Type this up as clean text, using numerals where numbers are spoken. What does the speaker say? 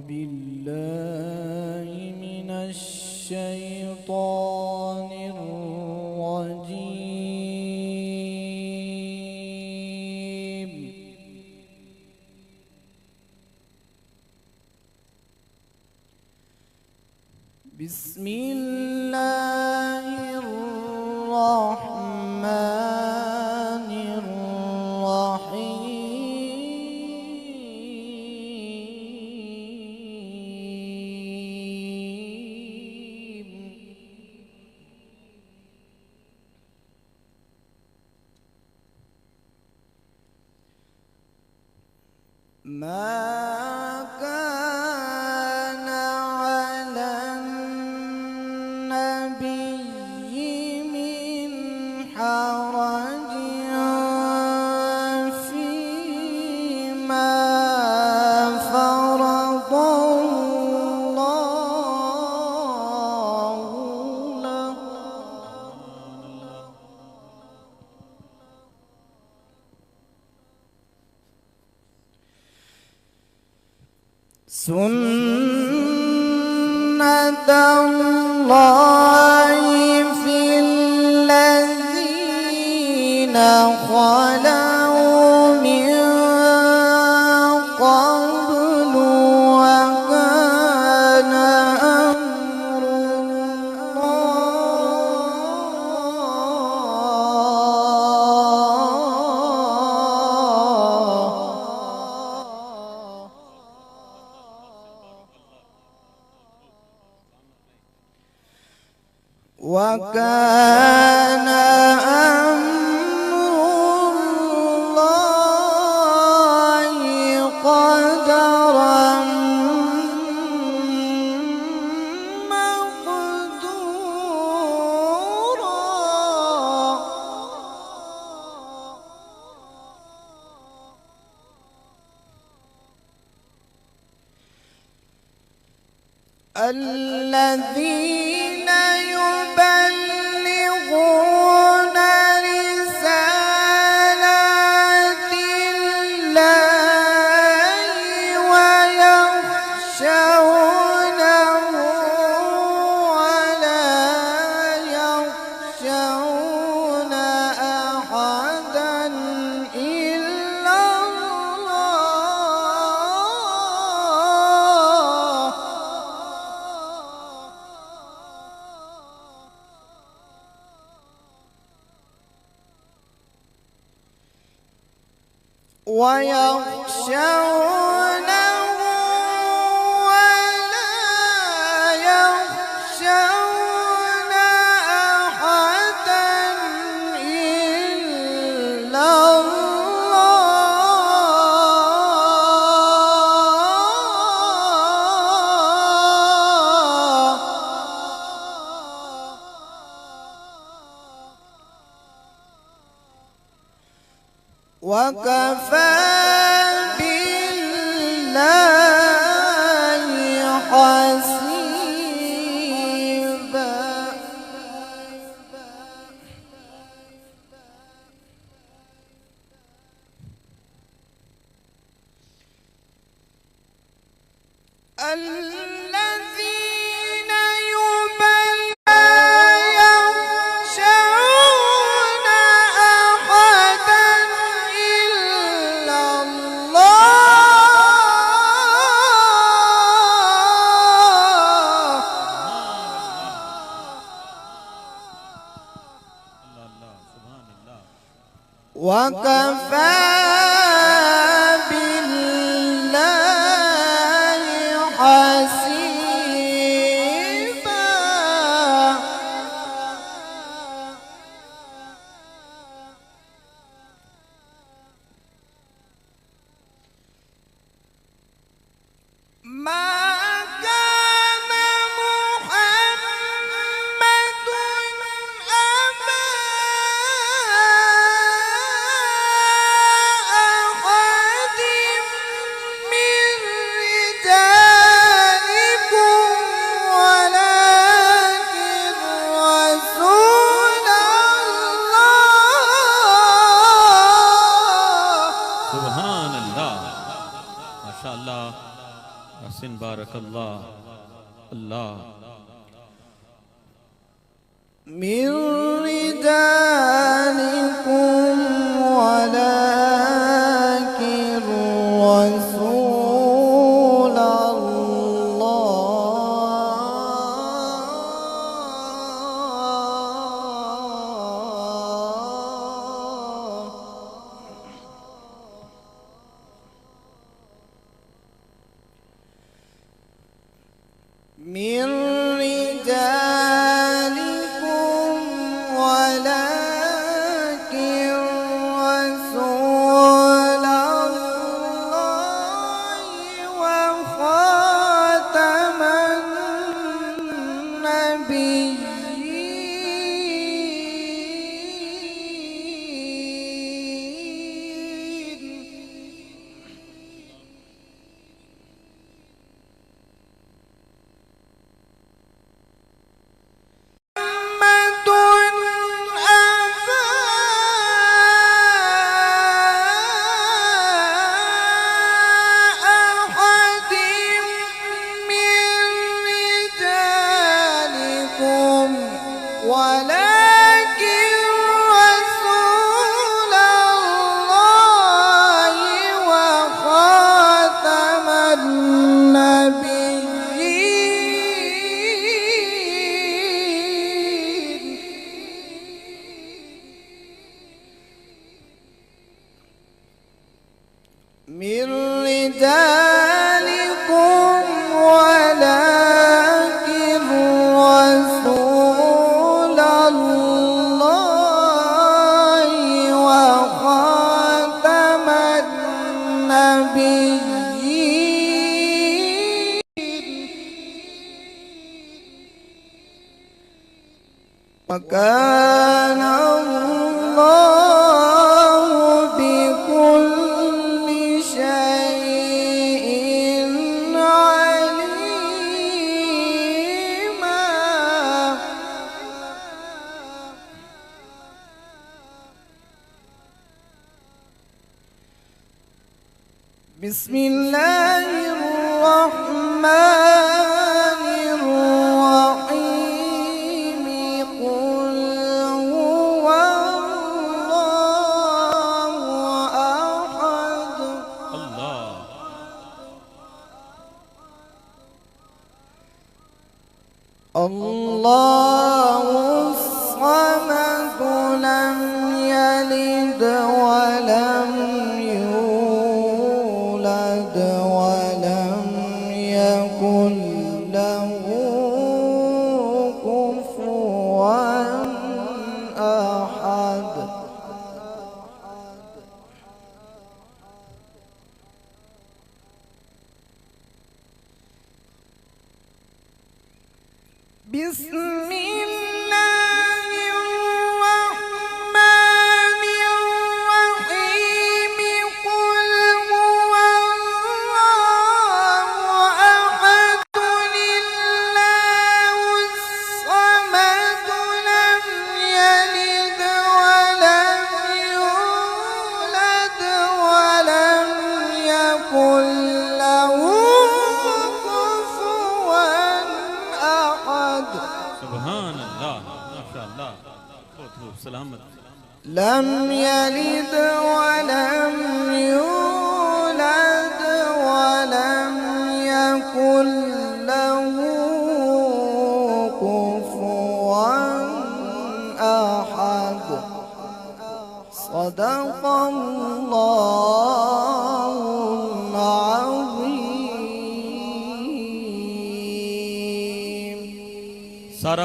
بالله من الشيطان الرجيم. بسم الله الرحمن الرحيم. ما كان على النبي من حرج فيما فرض الله له. سنة الله في الذين خلوا من قبل وكان أمر وكان أمر الله قدرا مقدورا. الذين يبلغون رسالات الله ويخشونه ولا يخشون أحدا إلا الله. ويخشونه ولا يخشون أحدا إلا الله. وكفى بالله حسيبا. الذين يخشون أحدا إلا الله. وكفى بالله حسيبا. ما كان محمد أبا أحسن بارك الله. الله من رجالكم ولكن رسول من رجالكم ولكن رسول الله وخاتم النبيين. ولكن رسول الله وخاتم النبيين. من رجالكم ولكن رسول الله وخاتم النبيين. وكان الله بكل شيء عليما. بسم الله الرحمن الرحيم. قل هو الله أحد. الله الله الصمد لم يلد ولم يولد ولم يكن له كفوا أحد. بسم الله الرحمن الرحيم. قل هو الله أحد الله الصمد لم يلد ولم يولد ولم يكن له كفوا أحد. سبحان الله ما شاء الله. خوف سلامت. لم يلد ولم يولد ولم يكن له كفوا أحد. صدق الله العظيم. सारा